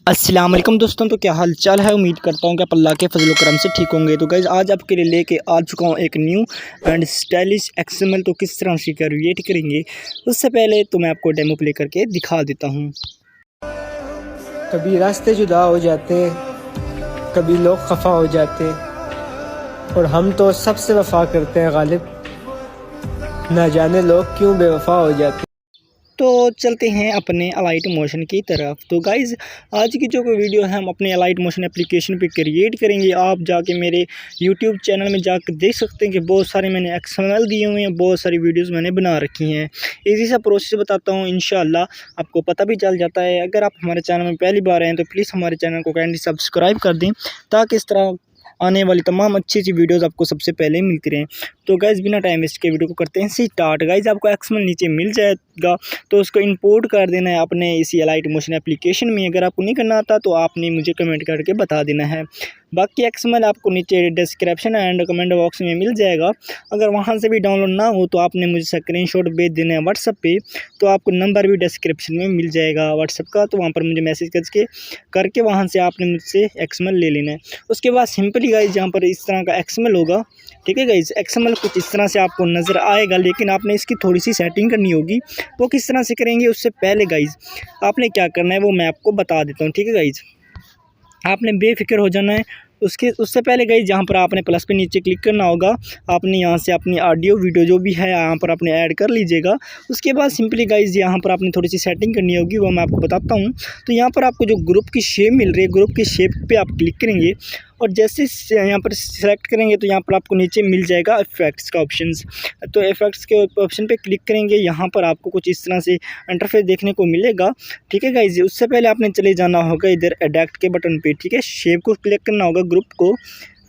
अस्सलाम वालेकुम दोस्तों, तो क्या हाल चाल है। उम्मीद करता हूँ कि आप अल्लाह के फजल करम से ठीक होंगे। तो गाइज़ आज आपके लिए लेके आ चुका हूँ एक न्यू एंड स्टाइलिश एक्सएमएल। तो किस तरह से क्रिएट करेंगे उससे पहले तो मैं आपको डेमो प्ले करके दिखा देता हूँ। कभी रास्ते जुदा हो जाते, कभी लोग खफा हो जाते, और हम तो सबसे वफा करते हैं गालिब। ना जाने लोग क्यों बेवफा हो जाते। तो चलते हैं अपने अलाइट मोशन की तरफ। तो गाइज़ आज की जो वीडियो है हम अपने अलाइट मोशन एप्लीकेशन पे क्रिएट करेंगे। आप जाके मेरे यूट्यूब चैनल में जाकर देख सकते हैं कि बहुत सारे मैंने एक्सएमएल दिए हुए हैं, बहुत सारी वीडियोस मैंने बना रखी हैं। इजी सा प्रोसेस बताता हूँ, इंशाल्लाह आपको पता भी चल जाता है। अगर आप हमारे चैनल में पहली बार आए तो प्लीज़ हमारे चैनल को काइंडली सब्सक्राइब कर दें, ताकि इस तरह आने वाली तमाम अच्छी वीडियोस आपको सबसे पहले मिलती रहें। तो गाइज़ बिना टाइम वेस्ट के वीडियो को करते हैं स्टार्ट। गाइज़ आपको एक्सएमएल नीचे मिल जाएगा, तो उसको इंपोर्ट कर देना है अपने इसी अलाइट मोशन एप्लीकेशन में। अगर आपको नहीं करना आता तो आपने मुझे कमेंट करके बता देना है। बाकी एक्सएमएल आपको नीचे डिस्क्रिप्शन एंड कमेंट बॉक्स में मिल जाएगा। अगर वहाँ से भी डाउनलोड ना हो तो आपने मुझे स्क्रीनशॉट भेज देना है व्हाट्सएप पे, तो आपको नंबर भी डिस्क्रिप्शन में मिल जाएगा व्हाट्सएप का। तो वहाँ पर मुझे मैसेज करके वहाँ से आपने मुझसे एक्सएमएल ले लेना है। उसके बाद सिंपली गाइज़ यहाँ पर इस तरह का एक्सएमएल होगा, ठीक है गाइज़। एक्सएमएल कुछ इस तरह से आपको नज़र आएगा, लेकिन आपने इसकी थोड़ी सी सेटिंग करनी होगी। वो किस तरह से करेंगे उससे पहले गाइज़ आपने क्या करना है वो मैं आपको बता देता हूँ, ठीक है गाइज़। आपने बेफिक्र हो जाना है। उससे पहले गाइज़ जहाँ पर आपने प्लस पे नीचे क्लिक करना होगा, आपने यहाँ से अपनी ऑडियो वीडियो जो भी है यहाँ पर आपने ऐड कर लीजिएगा। उसके बाद सिंपली गाइज़ यहाँ पर आपने थोड़ी सी सेटिंग करनी होगी, वो मैं आपको बताता हूँ। तो यहाँ पर आपको जो ग्रुप की शेप मिल रही है, ग्रुप की शेप पे आप क्लिक करेंगे और जैसे यहाँ पर सेलेक्ट करेंगे तो यहाँ पर आपको नीचे मिल जाएगा इफेक्ट्स का ऑप्शंस। तो इफेक्ट्स के ऑप्शन पे क्लिक करेंगे, यहाँ पर आपको कुछ इस तरह से इंटरफेस देखने को मिलेगा, ठीक है गाइज़। उससे पहले आपने चले जाना होगा इधर एडैप्ट के बटन पे, ठीक है। शेप को क्लिक करना होगा, ग्रुप को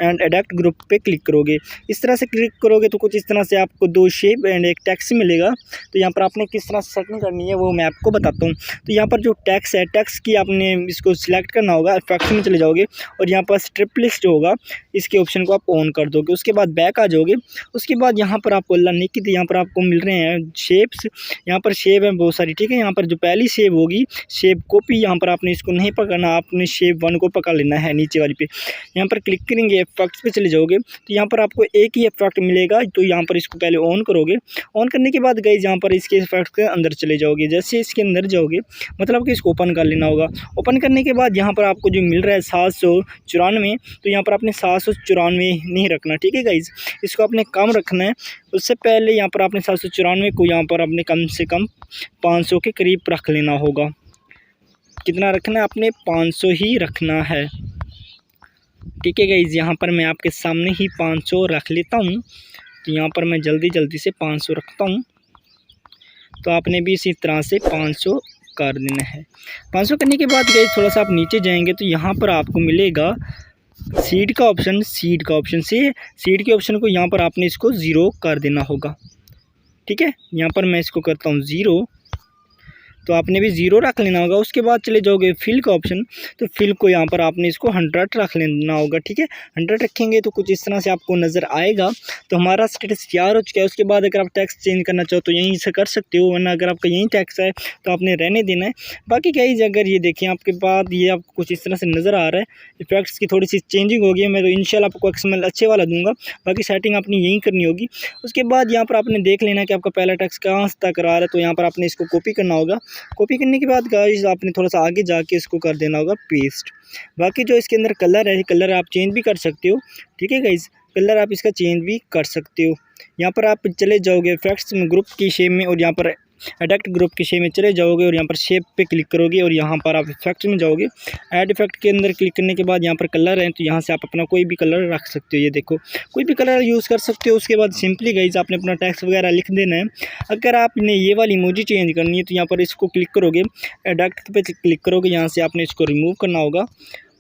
एंड एडैप्ट ग्रुप पे क्लिक करोगे। इस तरह से क्लिक करोगे तो कुछ इस तरह से आपको दो शेप एंड एक टेक्स्ट मिलेगा। तो यहाँ पर आपने किस तरह से सेटिंग करनी है वो मैं आपको बताता हूँ। तो यहाँ पर जो टेक्स्ट है, टेक्स्ट की आपने इसको सिलेक्ट करना होगा, इफेक्ट्स में चले जाओगे और यहाँ पर स्ट्रिप लिस्ट होगा, इसके ऑप्शन को आप ऑन कर दोगे। उसके बाद बैक आ जाओगे। उसके बाद यहाँ पर आपको अल्लाह निकी यहाँ पर आपको मिल रहे हैं शेप्स। यहाँ पर शेप है बहुत सारी, ठीक है। यहाँ पर जो पहली शेप होगी, शेप कॉपी, यहाँ पर आपने इसको नहीं पकड़ना, आपने शेप 1 को पकड़ लेना है नीचे वाली पे। यहाँ पर क्लिक करेंगे, इफेक्ट्स पे चले जाओगे तो यहाँ पर आपको एक ही इफेक्ट मिलेगा। तो यहाँ पर इसको पहले ऑन करोगे। ऑन करने के बाद गाइस यहाँ पर इसके इफेक्ट के अंदर चले जाओगे। जैसे इसके अंदर जाओगे मतलब कि इसको ओपन कर लेना होगा। ओपन करने के बाद यहाँ पर आपको जो मिल रहा है 794, तो यहाँ पर आपने 794 नहीं रखना, ठीक है गाइज। इसको आपने कम रखना है। उससे पहले यहाँ पर आपने 794 को यहाँ पर आपने कम से कम 500 के करीब रख लेना होगा। कितना रखना है आपने? 500 ही रखना है, ठीक है गाइज़। यहाँ पर मैं आपके सामने ही 500 रख लेता हूँ। तो यहाँ पर मैं जल्दी से 500 रखता हूँ। तो आपने भी इसी तरह से 500 कर देना है। 500 करने के बाद गाइज़ थोड़ा सा आप नीचे जाएंगे तो यहाँ पर आपको मिलेगा सीड का ऑप्शन। सीड के ऑप्शन को यहाँ पर आपने इसको 0 कर देना होगा, ठीक है। यहाँ पर मैं इसको करता हूँ 0, तो आपने भी 0 रख लेना होगा। उसके बाद चले जाओगे फिल का ऑप्शन, तो फिल को यहाँ पर आपने इसको 100 रख लेना होगा, ठीक है। 100 रखेंगे तो कुछ इस तरह से आपको नज़र आएगा। तो हमारा स्टेटस तैयार हो चुका है। उसके बाद अगर आप टैक्स चेंज करना चाहो तो यहीं से कर सकते हो, वरना अगर आपका यहीं टैक्स है तो आपने रहने देना है। बाकी गाइस अगर ये देखें आपके बाद ये आपको कुछ इस तरह से नज़र आ रहा है। इफेक्ट्स की थोड़ी सी चेंजिंग होगी, मैं तो इंशाल्लाह आपको एक्सएमएल अच्छे वाला दूंगा। बाकी सेटिंग अपनी यहीं करनी होगी। उसके बाद यहाँ पर आपने देख लेना कि आपका पहला टैक्स कहाँ तक रहा है। तो यहाँ पर आपने इसको कॉपी करना होगा। कॉपी करने के बाद गाइस आपने थोड़ा सा आगे जाके इसको कर देना होगा पेस्ट। बाकी जो इसके अंदर कलर है, कलर आप चेंज भी कर सकते हो, ठीक है गाइस। कलर आप इसका चेंज भी कर सकते हो। यहाँ पर आप चले जाओगे इफेक्ट्स में, ग्रुप की शेप में, और यहाँ पर एडैप्ट ग्रुप के शेप में चले जाओगे और यहाँ पर शेप पे क्लिक करोगे और यहाँ पर आप इफेक्ट्स में जाओगे। ऐड इफेक्ट के अंदर क्लिक करने के बाद यहाँ पर कलर है, तो यहाँ से आप अपना कोई भी कलर रख सकते हो। ये देखो कोई भी कलर यूज़ कर सकते हो। उसके बाद सिंपली गाइस आपने अपना टेक्स्ट वगैरह लिख देना है। अगर आपने ये वाली इमोजी चेंज करनी है तो यहाँ पर इसको क्लिक करोगे, एडैप्ट पे क्लिक करोगे, यहाँ से आपने इसको रिमूव करना होगा।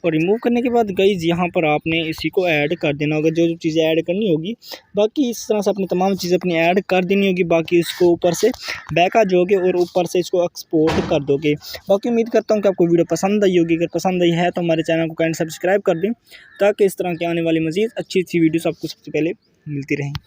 और रिमूव करने के बाद गाइज़ यहाँ पर आपने इसी को ऐड कर देना होगा, जो चीज़ें ऐड करनी होगी। बाकी इस तरह से अपनी तमाम चीज़ें अपनी ऐड कर देनी होगी। बाकी इसको ऊपर से बैक आ जाओगे और ऊपर से इसको एक्सपोर्ट कर दोगे। बाकी उम्मीद करता हूँ कि आपको वीडियो पसंद आई होगी। अगर पसंद आई है तो हमारे चैनल को काइंड सब्सक्राइब कर दें, ताकि इस तरह की आने वाली मज़ीद अच्छी वीडियोस आपको सबसे पहले मिलती रहें।